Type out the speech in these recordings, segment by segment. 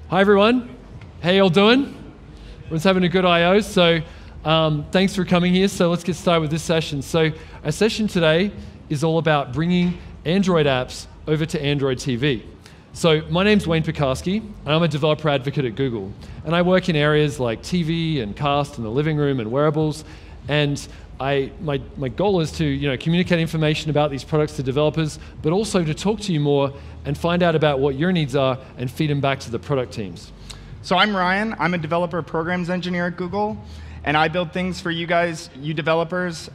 Hi everyone, how y'all doing? Everyone's having a good I.O., so thanks for coming here. So let's get started with this session. So our session today is all about bringing Android apps over to Android TV. So my name's Wayne Pekarsky, and I'm a developer advocate at Google. And I work in areas like TV and cast and the living room and wearables. And my goal is to communicate information about these products to developers, but also to talk to you more and find out about what your needs are and feed them back to the product teams. So I'm Ryan. I'm a developer programs engineer at Google, and I build things for you guys, you developers,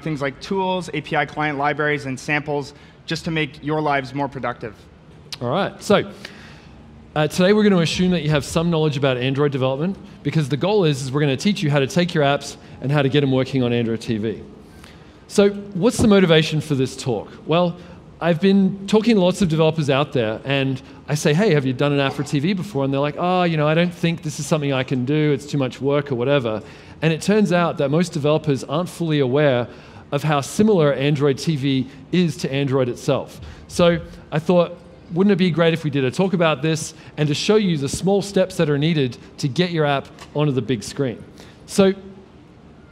things like tools, API client libraries, and samples, just to make your lives more productive. All right. So today we're going to assume that you have some knowledge about Android development, because the goal is we're going to teach you how to take your apps and how to get them working on Android TV. So what's the motivation for this talk? Well, I've been talking to lots of developers out there, and I say, hey, have you done an app for TV before? And they're like, I don't think this is something I can do. It's too much work or whatever. And it turns out that most developers aren't fully aware of how similar Android TV is to Android itself. So I thought, wouldn't it be great if we did a talk about this and to show you the small steps that are needed to get your app onto the big screen? So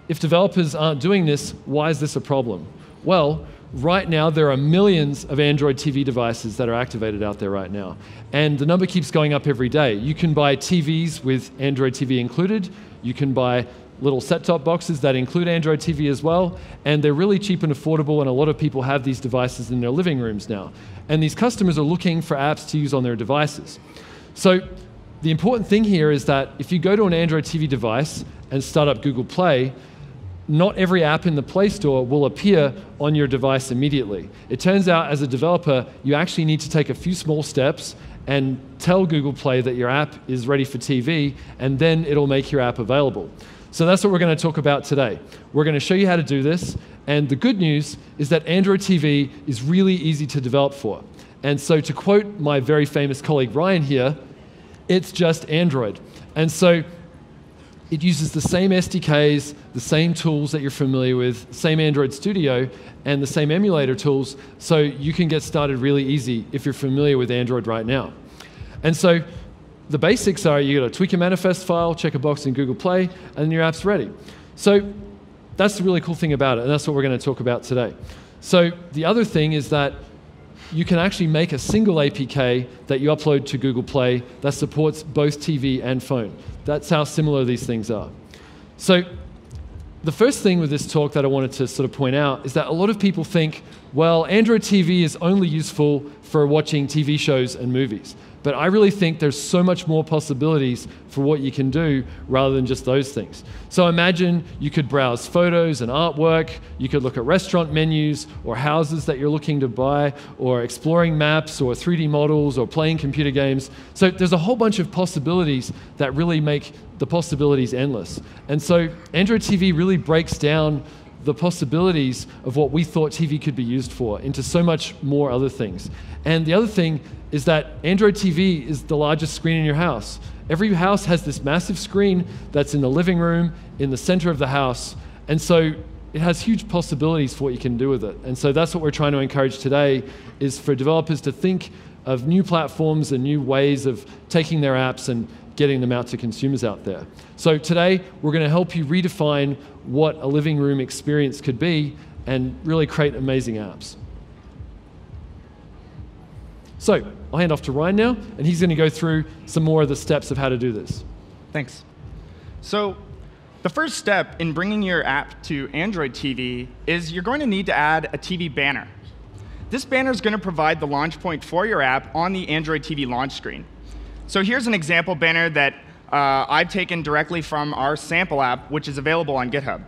if developers aren't doing this, why is this a problem? Well, right now, there are millions of Android TV devices that are activated out there right now. And the number keeps going up every day. You can buy TVs with Android TV included. You can buy little set-top boxes that include Android TV as well. And they're really cheap and affordable, and a lot of people have these devices in their living rooms now. And these customers are looking for apps to use on their devices. So the important thing here is that if you go to an Android TV device and start up Google Play, not every app in the Play Store will appear on your device immediately. It turns out, as a developer, you actually need to take a few small steps and tell Google Play that your app is ready for TV, and then it'll make your app available. So that's what we're going to talk about today. We're going to show you how to do this, and the good news is that Android TV is really easy to develop for. And so to quote my very famous colleague Ryan here, it's just Android. And so it uses the same SDKs, the same tools that you're familiar with, same Android Studio, and the same emulator tools, so you can get started really easy if you're familiar with Android right now. And so the basics are you got to tweak a manifest file, check a box in Google Play, and then your app's ready. So that's the really cool thing about it, and that's what we're going to talk about today. So the other thing is that you can actually make a single APK that you upload to Google Play that supports both TV and phone. That's how similar these things are. So the first thing with this talk that I wanted to sort of point out is that a lot of people think, well, Android TV is only useful for watching TV shows and movies. But I really think there's so much more possibilities for what you can do rather than just those things. So imagine you could browse photos and artwork, you could look at restaurant menus or houses that you're looking to buy, or exploring maps or 3D models or playing computer games. So there's a whole bunch of possibilities that really make the possibilities endless. And so Android TV really breaks down the possibilities of what we thought TV could be used for into so much more other things. And the other thing is that Android TV is the largest screen in your house. Every house has this massive screen that's in the living room, in the center of the house, and so it has huge possibilities for what you can do with it. And so that's what we're trying to encourage today, is for developers to think of new platforms and new ways of taking their apps and getting them out to consumers out there. So today, we're going to help you redefine what a living room experience could be and really create amazing apps. So I'll hand off to Ryan now, and he's going to go through some more of the steps of how to do this. Thanks. So the first step in bringing your app to Android TV is you're going to need to add a TV banner. This banner is going to provide the launch point for your app on the Android TV launch screen. So here's an example banner that I've taken directly from our sample app, which is available on GitHub.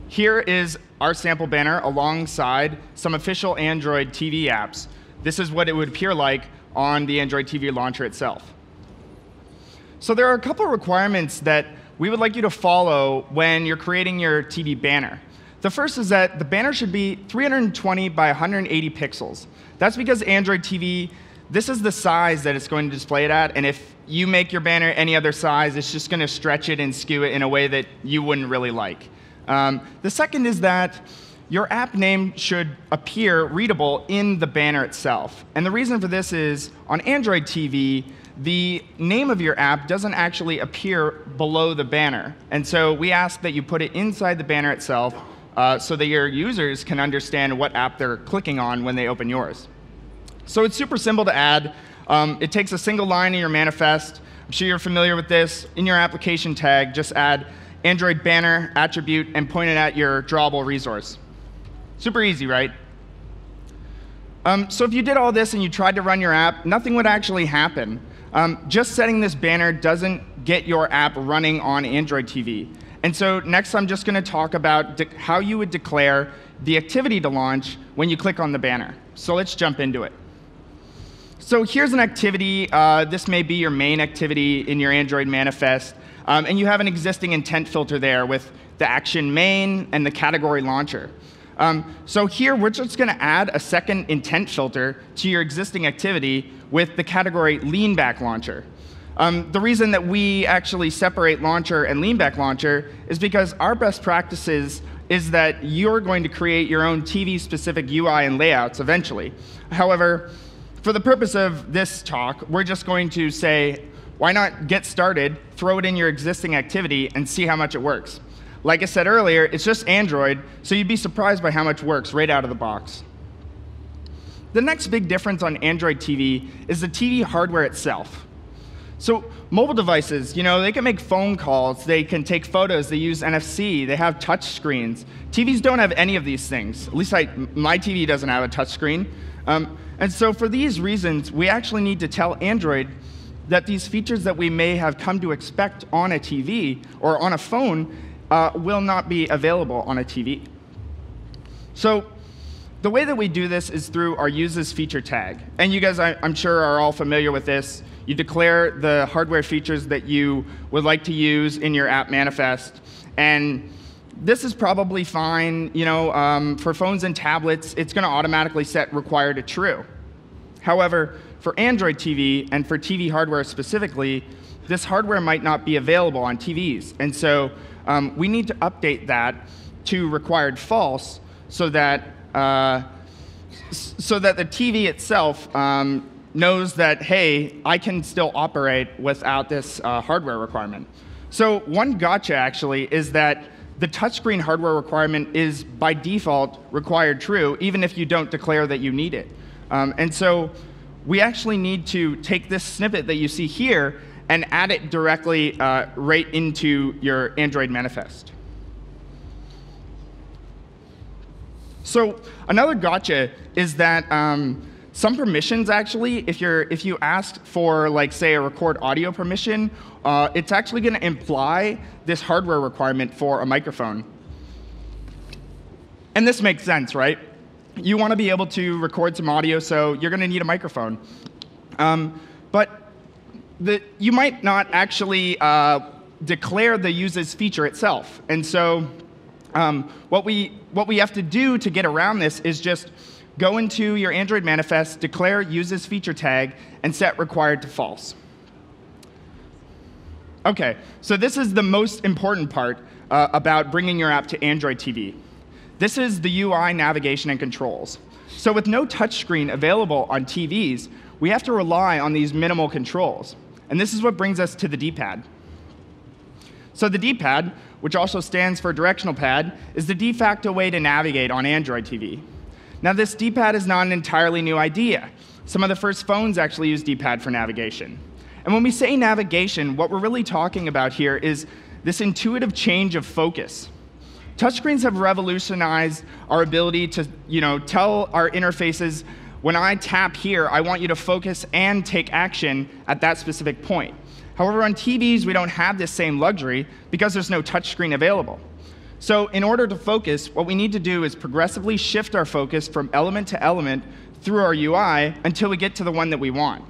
Here is our sample banner alongside some official Android TV apps. This is what it would appear like on the Android TV launcher itself. So there are a couple of requirements that we would like you to follow when you're creating your TV banner. The first is that the banner should be 320 by 180 pixels. That's because Android TV, this is the size that it's going to display it at, and if you make your banner any other size, it's just going to stretch it and skew it in a way that you wouldn't really like. The second is that your app name should appear readable in the banner itself. And the reason for this is, on Android TV, the name of your app doesn't actually appear below the banner. And so we ask that you put it inside the banner itself so that your users can understand what app they're clicking on when they open yours. So it's super simple to add. It takes a single line in your manifest. I'm sure you're familiar with this. In your application tag, just add Android banner attribute and point it at your drawable resource. Super easy, right? So if you did all this and you tried to run your app, nothing would actually happen. Just setting this banner doesn't get your app running on Android TV. And so next, I'm just going to talk about how you would declare the activity to launch when you click on the banner. So let's jump into it. So here's an activity. This may be your main activity in your Android manifest. And you have an existing intent filter there with the action main and the category launcher. So here, we're just going to add a second intent filter to your existing activity with the category lean-back launcher. The reason that we actually separate launcher and lean-back launcher is because our best practices is that you're going to create your own TV-specific UI and layouts eventually. However, for the purpose of this talk, we're just going to say, why not get started, throw it in your existing activity, and see how much it works. Like I said earlier, it's just Android, so you'd be surprised by how much works right out of the box. The next big difference on Android TV is the TV hardware itself. So mobile devices, they can make phone calls, they can take photos, they use NFC, they have touch screens. TVs don't have any of these things. At least my TV doesn't have a touch screen. And so for these reasons, we actually need to tell Android that these features that we may have come to expect on a TV or on a phone will not be available on a TV. So the way that we do this is through our uses feature tag. And you guys, I'm sure, are all familiar with this. You declare the hardware features that you would like to use in your app manifest. And this is probably fine. For phones and tablets, it's going to automatically set required to true. However, for Android TV and for TV hardware specifically, this hardware might not be available on TVs. And so we need to update that to required false so that the TV itself knows that, hey, I can still operate without this hardware requirement. So one gotcha, actually, is that the touchscreen hardware requirement is, by default, required true, even if you don't declare that you need it. And so we actually need to take this snippet that you see here and add it directly right into your Android manifest. So another gotcha is that some permissions, actually, if you ask for, like, say, a record audio permission, it's actually going to imply this hardware requirement for a microphone. And this makes sense, right? You want to be able to record some audio, so you're going to need a microphone. But you might not actually declare the uses feature itself. And so what we have to do to get around this is just go into your Android manifest, declare uses feature tag, and set required to false. OK, so this is the most important part about bringing your app to Android TV. This is the UI navigation and controls. So with no touchscreen available on TVs, we have to rely on these minimal controls. And this is what brings us to the D-pad. So the D-pad, which also stands for directional pad, is the de facto way to navigate on Android TV. Now, this D-pad is not an entirely new idea. Some of the first phones actually use D-pad for navigation. And when we say navigation, what we're really talking about here is this intuitive change of focus. Touchscreens have revolutionized our ability to, tell our interfaces, when I tap here, I want you to focus and take action at that specific point. However, on TVs, we don't have this same luxury because there's no touchscreen available. So in order to focus, what we need to do is progressively shift our focus from element to element through our UI until we get to the one that we want.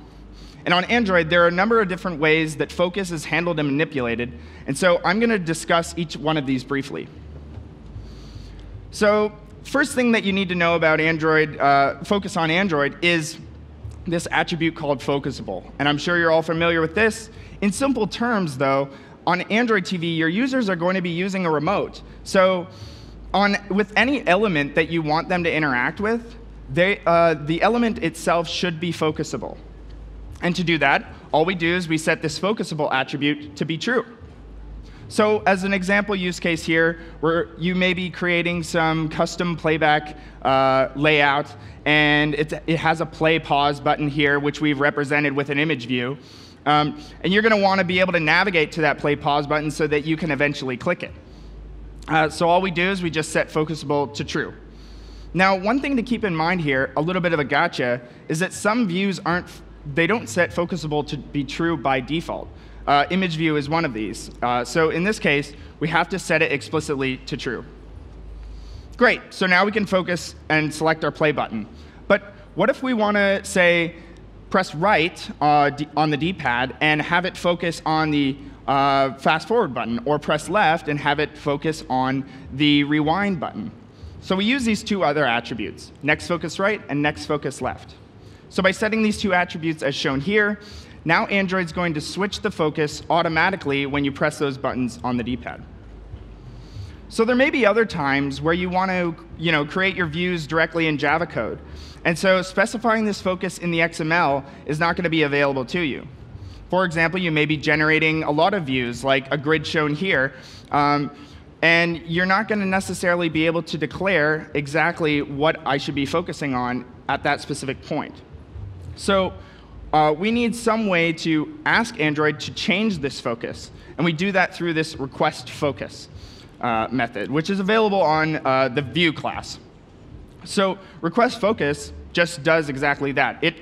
And on Android, there are a number of different ways that focus is handled and manipulated. And so I'm going to discuss each one of these briefly. So first thing that you need to know about Android, focus on Android, is this attribute called focusable. And I'm sure you're all familiar with this. In simple terms, though, on Android TV, your users are going to be using a remote. So with any element that you want them to interact with, the element itself should be focusable. And to do that, all we do is we set this focusable attribute to be true. So as an example use case here, where you may be creating some custom playback layout, and it has a play pause button here, which we've represented with an image view. And you're going to want to be able to navigate to that play pause button so that you can eventually click it. So all we do is we just set focusable to true. Now, one thing to keep in mind here, a little bit of a gotcha, is that some views they don't set focusable to be true by default. Image view is one of these. So in this case, we have to set it explicitly to true. Great, so now we can focus and select our play button. But what if we want to, say, press right on the D-pad and have it focus on the fast forward button, or press left and have it focus on the rewind button? So we use these two other attributes, next focus right and next focus left. So by setting these two attributes as shown here, now Android's going to switch the focus automatically when you press those buttons on the D-pad. So there may be other times where you want to create your views directly in Java code. And so specifying this focus in the XML is not going to be available to you. For example, you may be generating a lot of views, like a grid shown here, and you're not going to necessarily be able to declare exactly what I should be focusing on at that specific point. So we need some way to ask Android to change this focus. And we do that through this request focus method, which is available on the view class. So request focus just does exactly that. It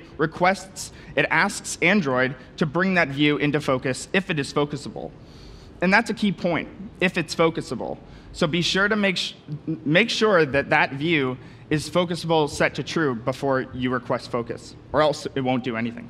asks Android to bring that view into focus if it is focusable. And that's a key point, if it's focusable. So be sure to make sure that that view is focusable set to true before you request focus, or else it won't do anything.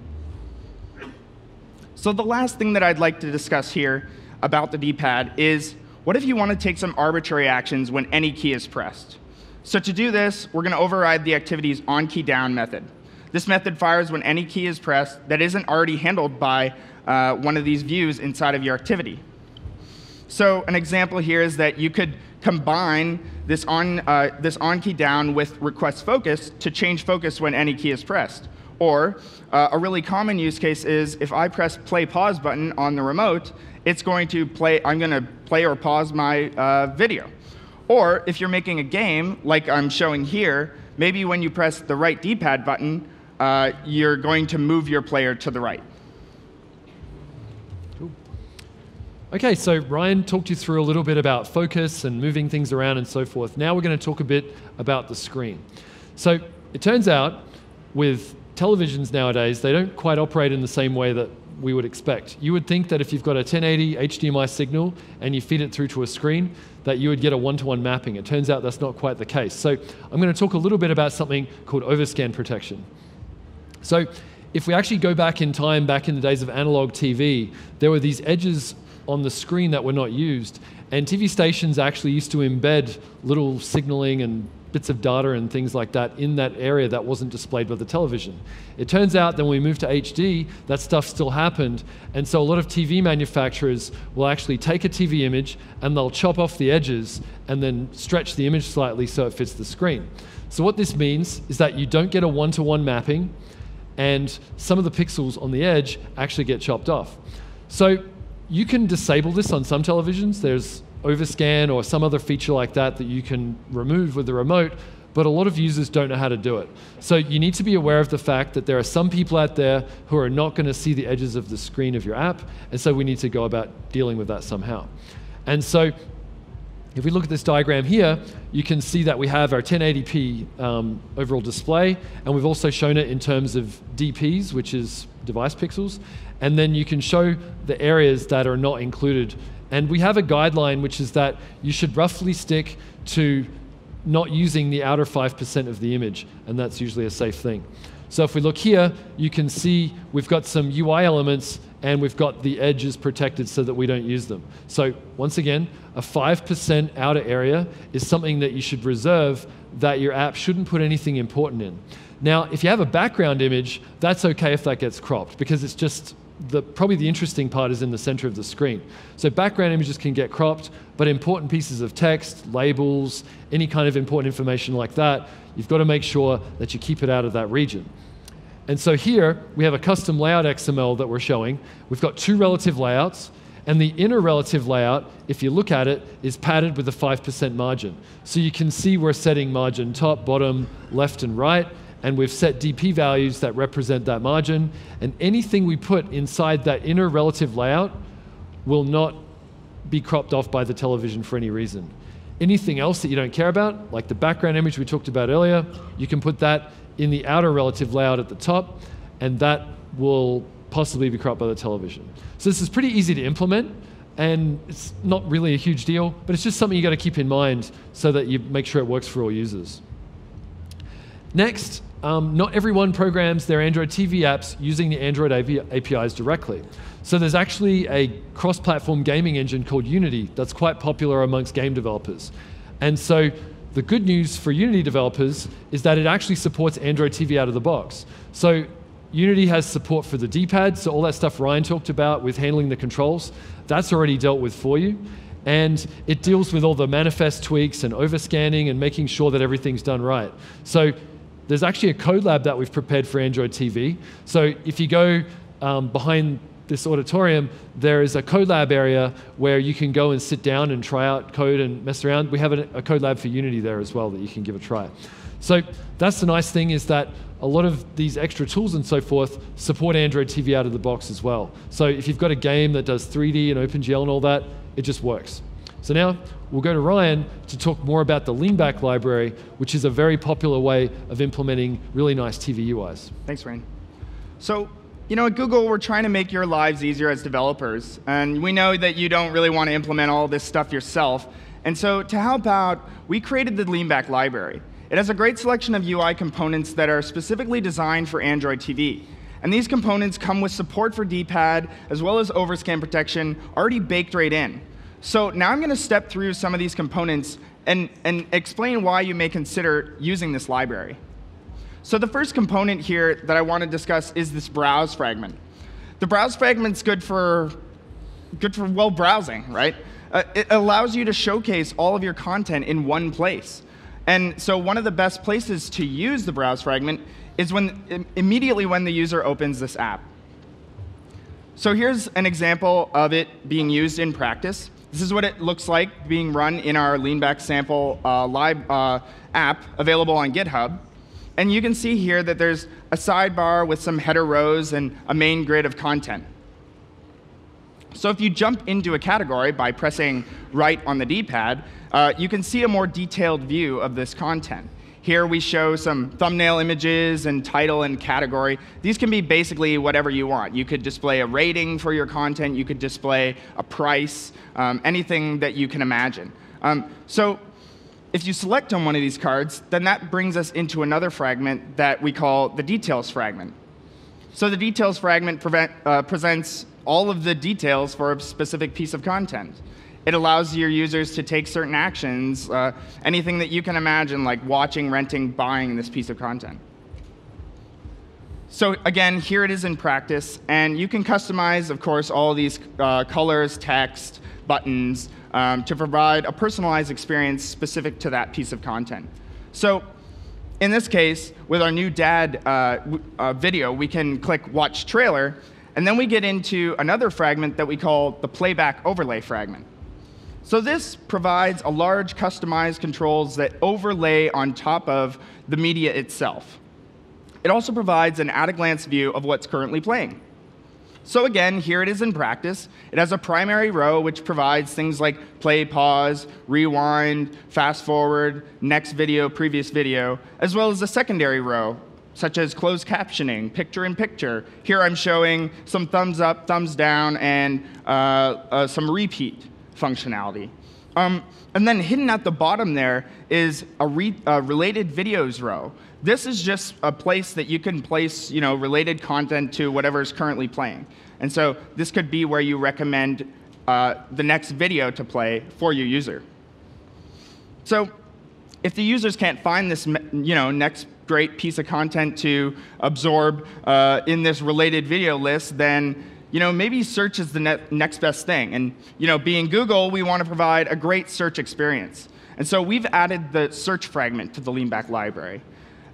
So the last thing that I'd like to discuss here about the D-pad is, what if you want to take some arbitrary actions when any key is pressed? So to do this, we're going to override the activity's onKeyDown method. This method fires when any key is pressed that isn't already handled by one of these views inside of your activity. So an example here is that you could combine this onKeyDown with request focus to change focus when any key is pressed. Or a really common use case is if I press play pause button on the remote, it's going to play, I'm going to play or pause my video. Or if you're making a game, like I'm showing here, maybe when you press the right D-pad button, you're going to move your player to the right. Cool. OK, so Ryan talked you through a little bit about focus and moving things around and so forth. Now we're going to talk a bit about the screen. So it turns out with televisions nowadays, they don't quite operate in the same way that we would expect. You would think that if you've got a 1080 HDMI signal and you feed it through to a screen, that you would get a one-to-one mapping. It turns out that's not quite the case. So I'm going to talk a little bit about something called overscan protection. So if we actually go back in time, back in the days of analog TV, there were these edges on the screen that were not used. And TV stations actually used to embed little signaling and bits of data and things like that in that area that wasn't displayed by the television. It turns out that when we moved to HD, that stuff still happened. And so a lot of TV manufacturers will actually take a TV image and they'll chop off the edges and then stretch the image slightly so it fits the screen. So what this means is that you don't get a one-to-one mapping, and some of the pixels on the edge actually get chopped off. So you can disable this on some televisions. There's overscan or some other feature like that that you can remove with the remote, but a lot of users don't know how to do it. So you need to be aware of the fact that there are some people out there who are not going to see the edges of the screen of your app, and so we need to go about dealing with that somehow. And so if we look at this diagram here, you can see that we have our 1080p overall display, and we've also shown it in terms of DPs, which is device pixels, and then you can show the areas that are not included. And we have a guideline, which is that you should roughly stick to not using the outer 5% of the image, and that's usually a safe thing. So if we look here, you can see we've got some UI elements, and we've got the edges protected so that we don't use them. So once again, a 5% outer area is something that you should reserve that your app shouldn't put anything important in. Now, if you have a background image, that's okay if that gets cropped, because it's just probably the interesting part is in the center of the screen. So background images can get cropped, but important pieces of text, labels, any kind of important information like that, you've got to make sure that you keep it out of that region. And so here, we have a custom layout XML that we're showing. We've got 2 relative layouts, and the inner relative layout, if you look at it, is padded with a 5% margin. So you can see we're setting margin top, bottom, left, and right, and we've set DP values that represent that margin, and anything we put inside that inner relative layout will not be cropped off by the television for any reason. Anything else that you don't care about, like the background image we talked about earlier, you can put that in the outer relative layout at the top, and that will possibly be cropped by the television. So this is pretty easy to implement, and it's not really a huge deal, but it's just something you got to keep in mind so that you make sure it works for all users. Next, not everyone programs their Android TV apps using the Android APIs directly. So there's actually a cross-platform gaming engine called Unity that's quite popular amongst game developers. And so the good news for Unity developers is that it actually supports Android TV out of the box. So Unity has support for the D-pad, so all that stuff Ryan talked about with handling the controls, that's already dealt with for you. And it deals with all the manifest tweaks and overscanning and making sure that everything's done right. So there's actually a code lab that we've prepared for Android TV. So if you go behind this auditorium, there is a code lab area where you can go and sit down and try out code and mess around. We have a code lab for Unity there as well that you can give a try. So that's the nice thing, is that a lot of these extra tools and so forth support Android TV out of the box as well. So if you've got a game that does 3D and OpenGL and all that, it just works. So now we'll go to Ryan to talk more about the Leanback library, which is a very popular way of implementing really nice TV UIs. Thanks, Rain. So, at Google, we're trying to make your lives easier as developers. And we know that you don't really want to implement all this stuff yourself. And so to help out, we created the Leanback library. It has a great selection of UI components that are specifically designed for Android TV. And these components come with support for D-pad, as well as overscan protection, already baked right in. So now I'm going to step through some of these components and explain why you may consider using this library. So the first component here that I want to discuss is this browse fragment. The browse fragment's good for well browsing, right? It allows you to showcase all of your content in one place. And so one of the best places to use the browse fragment is immediately when the user opens this app. So here's an example of it being used in practice. This is what it looks like being run in our Leanback sample live app available on GitHub. And you can see here that there's a sidebar with some header rows and a main grid of content. So if you jump into a category by pressing right on the D-pad, you can see a more detailed view of this content. Here we show some thumbnail images and title and category. These can be basically whatever you want. You could display a rating for your content. You could display a price, anything that you can imagine. So if you select on one of these cards, then that brings us into another fragment that we call the details fragment. So the details fragment presents all of the details for a specific piece of content. It allows your users to take certain actions, anything that you can imagine, like watching, renting, buying this piece of content. So again, here it is in practice. And you can customize, of course, all these colors, text, buttons, to provide a personalized experience specific to that piece of content. So in this case, with our new dad video, we can click Watch Trailer. And then we get into another fragment that we call the Playback Overlay fragment. So this provides a large customized controls that overlay on top of the media itself. It also provides an at-a-glance view of what's currently playing. So again, here it is in practice. It has a primary row which provides things like play, pause, rewind, fast forward, next video, previous video, as well as a secondary row, such as closed captioning, picture-in-picture. Here I'm showing some thumbs up, thumbs down, and some repeat functionality. And then hidden at the bottom there is a related videos row. This is just a place that you can place related content to whatever is currently playing. And so this could be where you recommend the next video to play for your user. So if the users can't find this next great piece of content to absorb in this related video list, then maybe search is the next best thing. And being Google, we want to provide a great search experience. And so we've added the search fragment to the Leanback library.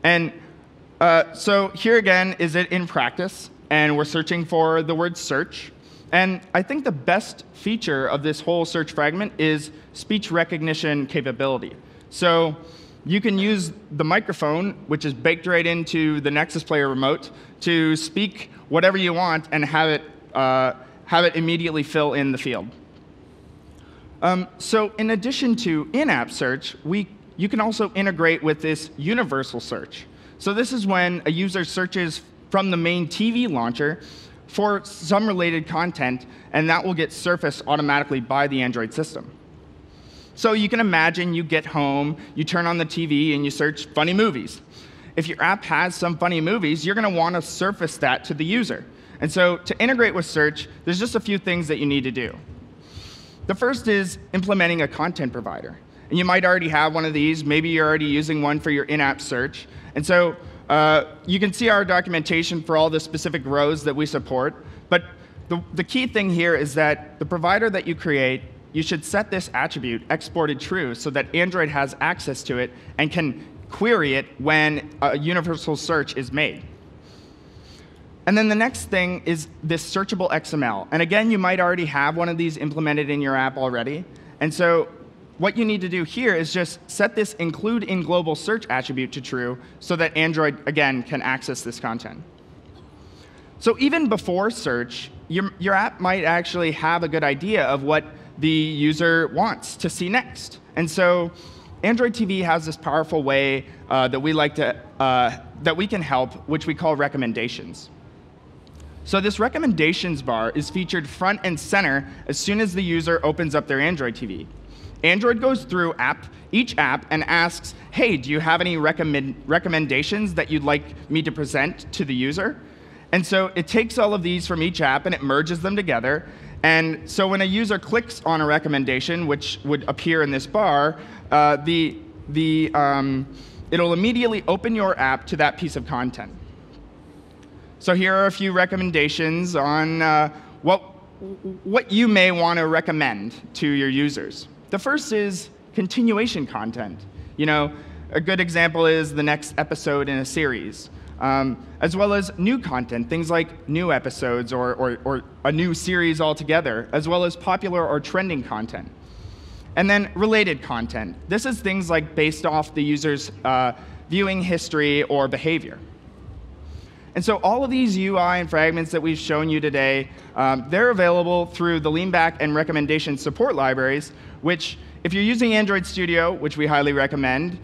And so here again is it in practice. And we're searching for the word search. And I think the best feature of this whole search fragment is speech recognition capability. So you can use the microphone, which is baked right into the Nexus Player remote, to speak whatever you want and have it immediately fill in the field. So in addition to in-app search, you can also integrate with this universal search. So this is when a user searches from the main TV launcher for some related content, and that will get surfaced automatically by the Android system. So you can imagine you get home, you turn on the TV, and you search funny movies. If your app has some funny movies, you're going to want to surface that to the user. And so to integrate with search, there's just a few things that you need to do. The first is implementing a content provider. And you might already have one of these. Maybe you're already using one for your in-app search. And so you can see our documentation for all the specific rows that we support. But the key thing here is that the provider that you create, you should set this attribute exported true so that Android has access to it and can query it when a universal search is made. And then the next thing is this searchable XML. And again, you might already have one of these implemented in your app already. And so what you need to do here is just set this include in global search attribute to true so that Android, again, can access this content. So even before search, your app might actually have a good idea of what the user wants to see next. And so Android TV has this powerful way that we can help, which we call recommendations. So this recommendations bar is featured front and center as soon as the user opens up their Android TV. Android goes through each app and asks, hey, do you have any recommendations that you'd like me to present to the user? And so it takes all of these from each app and it merges them together. And so when a user clicks on a recommendation, which would appear in this bar, it'll immediately open your app to that piece of content. So here are a few recommendations on what you may want to recommend to your users. The first is continuation content. A good example is the next episode in a series, as well as new content, things like new episodes or a new series altogether, as well as popular or trending content. And then related content. This is things like based off the user's viewing history or behavior. And so all of these UI and fragments that we've shown you today, they're available through the Leanback and recommendation support libraries, which if you're using Android Studio, which we highly recommend,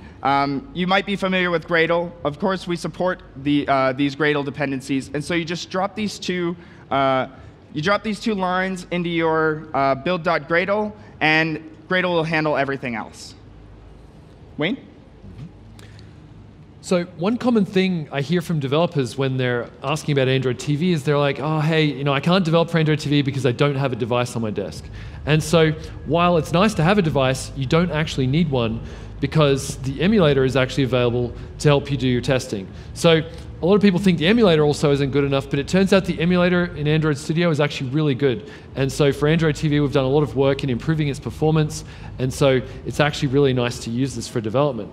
you might be familiar with Gradle. Of course, we support these Gradle dependencies. And so you just drop these two lines into your build.gradle, and Gradle will handle everything else. Wayne? So one common thing I hear from developers when they're asking about Android TV is they're like, oh, hey, I can't develop for Android TV because I don't have a device on my desk. And so while it's nice to have a device, you don't actually need one because the emulator is actually available to help you do your testing. So a lot of people think the emulator also isn't good enough, but it turns out the emulator in Android Studio is actually really good. And so for Android TV, we've done a lot of work in improving its performance. And so it's actually really nice to use this for development.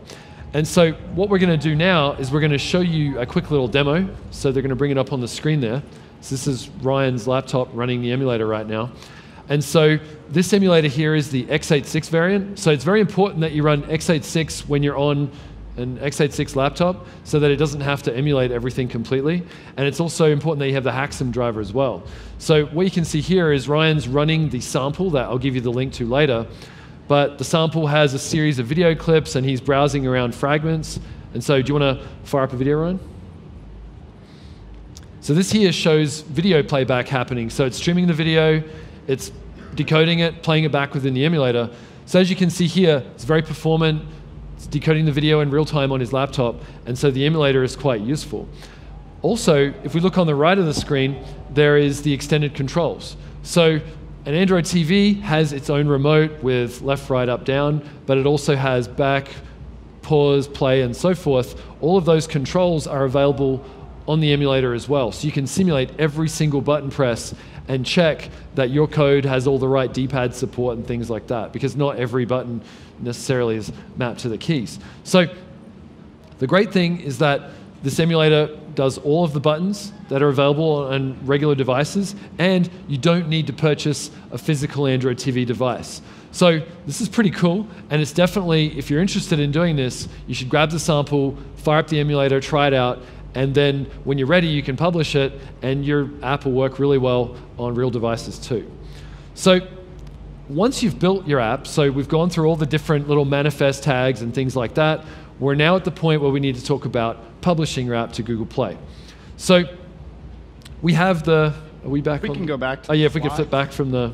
And so what we're going to do now is we're going to show you a quick little demo. So they're going to bring it up on the screen there. So this is Ryan's laptop running the emulator right now. And so this emulator here is the x86 variant. So it's very important that you run x86 when you're on an x86 laptop so that it doesn't have to emulate everything completely. And it's also important that you have the Haxum driver as well. So what you can see here is Ryan's running the sample that I'll give you the link to later. But the sample has a series of video clips, and he's browsing around fragments. And so do you want to fire up a video, Ryan? So this here shows video playback happening. So it's streaming the video, it's decoding it, playing it back within the emulator. So as you can see here, it's very performant. It's decoding the video in real time on his laptop. And so the emulator is quite useful. Also, if we look on the right of the screen, there is the extended controls. So an Android TV has its own remote with left, right, up, down, but it also has back, pause, play, and so forth. All of those controls are available on the emulator as well. So you can simulate every single button press and check that your code has all the right D-pad support and things like that, because not every button necessarily is mapped to the keys. So the great thing is that this emulator does all of the buttons that are available on regular devices, and you don't need to purchase a physical Android TV device. So this is pretty cool, and it's definitely, if you're interested in doing this, you should grab the sample, fire up the emulator, try it out, and then when you're ready, you can publish it, and your app will work really well on real devices too. So once you've built your app, so we've gone through all the different little manifest tags and things like that, we're now at the point where we need to talk about publishing your app to Google Play. So we have the, are we back? We can go back to oh yeah, if we could flip back from the,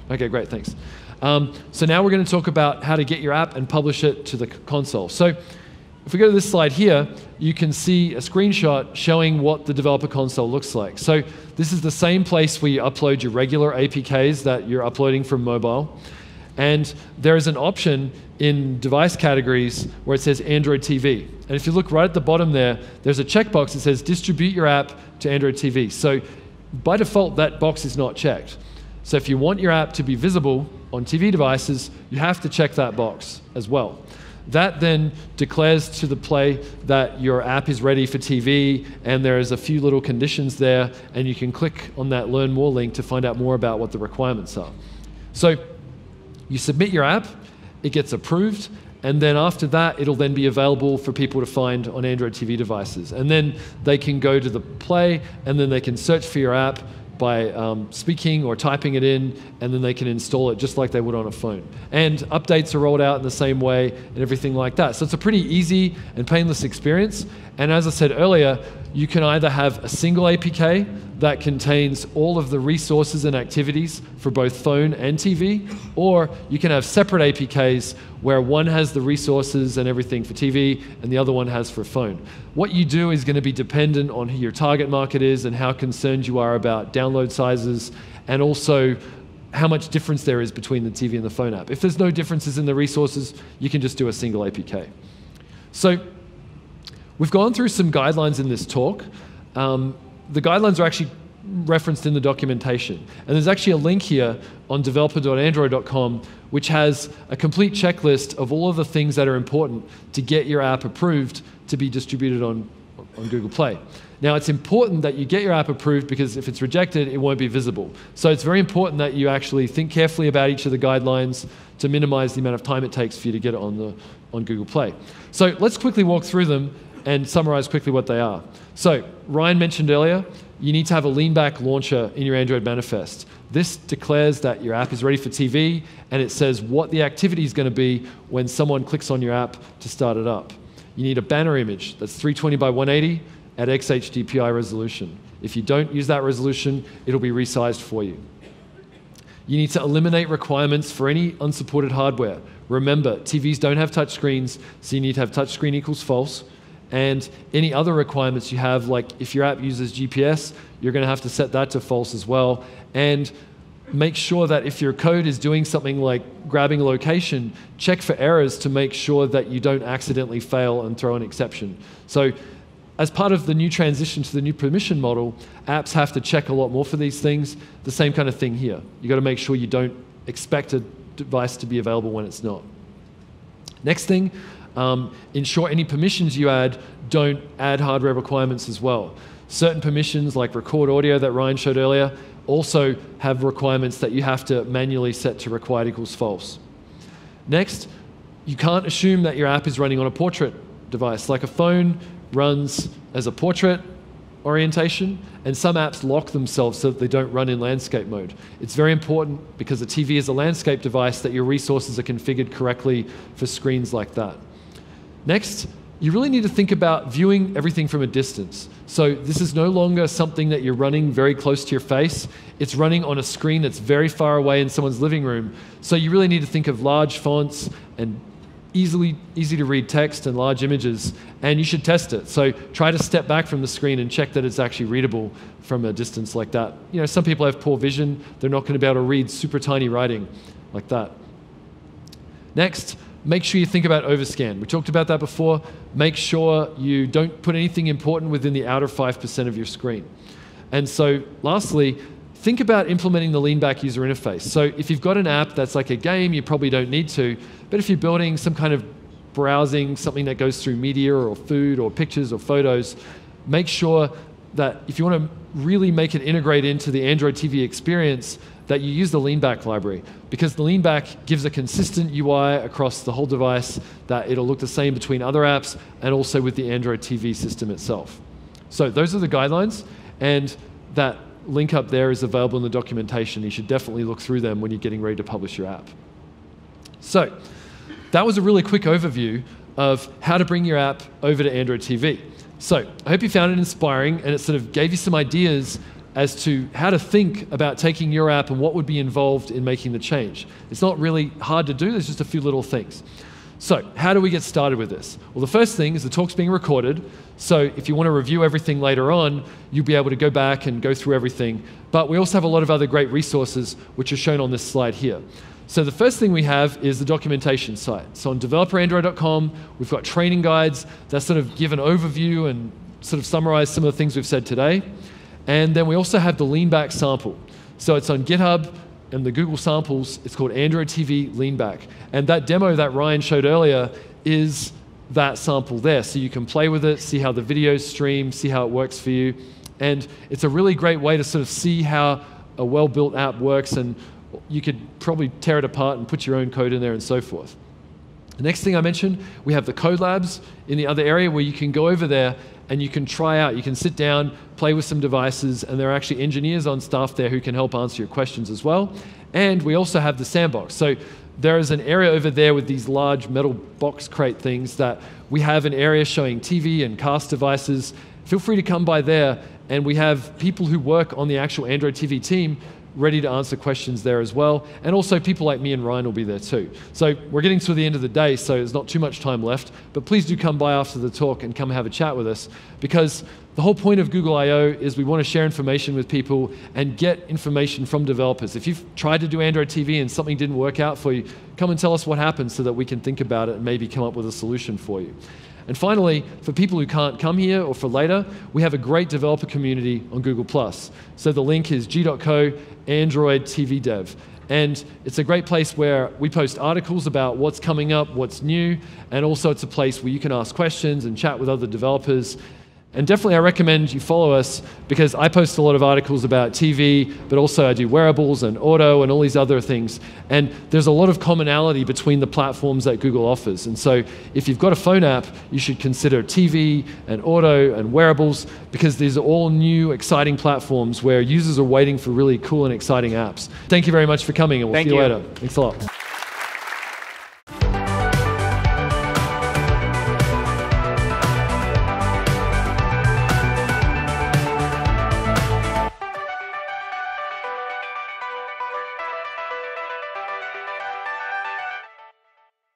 okay, great, thanks. So now we're going to talk about how to get your app and publish it to the console. So if we go to this slide here, you can see a screenshot showing what the developer console looks like. So this is the same place where you upload your regular APKs that you're uploading from mobile. And there is an option in device categories where it says Android TV. And if you look right at the bottom there, there's a checkbox that says distribute your app to Android TV. So by default, that box is not checked. So if you want your app to be visible on TV devices, you have to check that box as well. That then declares to the Play that your app is ready for TV, and there's a few little conditions there, and you can click on that Learn More link to find out more about what the requirements are. So you submit your app, it gets approved, and then after that, it'll then be available for people to find on Android TV devices. And then they can go to the Play, and then they can search for your app by speaking or typing it in, and then they can install it just like they would on a phone. And updates are rolled out in the same way and everything like that. So it's a pretty easy and painless experience. And as I said earlier, you can either have a single APK that contains all of the resources and activities for both phone and TV, or you can have separate APKs where one has the resources and everything for TV and the other one has for phone. What you do is going to be dependent on who your target market is and how concerned you are about download sizes, and also how much difference there is between the TV and the phone app. If there's no differences in the resources, you can just do a single APK. So we've gone through some guidelines in this talk. The guidelines are actually referenced in the documentation. And there's actually a link here on developer.android.com which has a complete checklist of all of the things that are important to get your app approved to be distributed on Google Play. Now, it's important that you get your app approved, because if it's rejected, it won't be visible. So it's very important that you actually think carefully about each of the guidelines to minimize the amount of time it takes for you to get it on Google Play. So let's quickly walk through them and summarize quickly what they are. So Ryan mentioned earlier, you need to have a lean-back launcher in your Android manifest. This declares that your app is ready for TV, and it says what the activity is going to be when someone clicks on your app to start it up. You need a banner image that's 320 by 180 at XHDPI resolution. If you don't use that resolution, it'll be resized for you. You need to eliminate requirements for any unsupported hardware. Remember, TVs don't have touchscreens, so you need to have touchscreen equals false. And any other requirements you have, like if your app uses GPS, you're going to have to set that to false as well. And make sure that if your code is doing something like grabbing a location, check for errors to make sure that you don't accidentally fail and throw an exception. So as part of the new transition to the new permission model, apps have to check a lot more for these things. The same kind of thing here. You've got to make sure you don't expect a device to be available when it's not. Next thing, ensure any permissions you add don't add hardware requirements as well. Certain permissions, like record audio that Ryan showed earlier, also have requirements that you have to manually set to required equals false. Next, you can't assume that your app is running on a portrait device. Like a phone runs as a portrait orientation, and some apps lock themselves so that they don't run in landscape mode. It's very important, because the TV is a landscape device, that your resources are configured correctly for screens like that. Next, you really need to think about viewing everything from a distance. So this is no longer something that you're running very close to your face. It's running on a screen that's very far away in someone's living room. So you really need to think of large fonts and easy to read text and large images, and you should test it. So try to step back from the screen and check that it's actually readable from a distance like that. You know, some people have poor vision. They're not going to be able to read super tiny writing like that. Next, make sure you think about overscan. We talked about that before. Make sure you don't put anything important within the outer 5% of your screen. And so lastly, think about implementing the lean back user interface. So if you've got an app that's like a game, you probably don't need to. But if you're building some kind of browsing, something that goes through media or food or pictures or photos, make sure that if you want to really make it integrate into the Android TV experience, that you use the leanback library, because the leanback gives a consistent UI across the whole device, that it'll look the same between other apps and also with the Android TV system itself. So those are the guidelines, and that link up there is available in the documentation. You should definitely look through them when you're getting ready to publish your app. So that was a really quick overview of how to bring your app over to Android TV. So I hope you found it inspiring, and it sort of gave you some ideas as to how to think about taking your app and what would be involved in making the change. It's not really hard to do, there's just a few little things. So how do we get started with this? Well, the first thing is the talk's being recorded, so if you want to review everything later on, you'll be able to go back and go through everything. But we also have a lot of other great resources which are shown on this slide here. So the first thing we have is the documentation site. So on developerandroid.com, we've got training guides that sort of give an overview and sort of summarize some of the things we've said today. And then we also have the leanback sample. So it's on GitHub and the Google samples. It's called Android TV Leanback. And that demo that Ryan showed earlier is that sample there. So you can play with it, see how the videos stream, see how it works for you. And it's a really great way to sort of see how a well-built app works, and you could probably tear it apart and put your own code in there and so forth. The next thing I mentioned, we have the code labs in the other area where you can go over there and you can try out, you can sit down, play with some devices, and there are actually engineers on staff there who can help answer your questions as well. And we also have the sandbox. So there is an area over there with these large metal box crate things that we have an area showing TV and cast devices. Feel free to come by there, and we have people who work on the actual Android TV team ready to answer questions there as well. And also people like me and Ryan will be there too. So we're getting to the end of the day, so there's not too much time left, but please do come by after the talk and come have a chat with us, because the whole point of Google I/O is we want to share information with people and get information from developers. If you've tried to do Android TV and something didn't work out for you, come and tell us what happened so that we can think about it and maybe come up with a solution for you. And finally, for people who can't come here or for later, we have a great developer community on Google+. So the link is g.co Android TV Dev. And it's a great place where we post articles about what's coming up, what's new, and also it's a place where you can ask questions and chat with other developers. And definitely I recommend you follow us, because I post a lot of articles about TV, but also I do wearables and auto and all these other things. And there's a lot of commonality between the platforms that Google offers. And so if you've got a phone app, you should consider TV and auto and wearables, because these are all new, exciting platforms where users are waiting for really cool and exciting apps. Thank you very much for coming, and we'll see you later. Thanks a lot.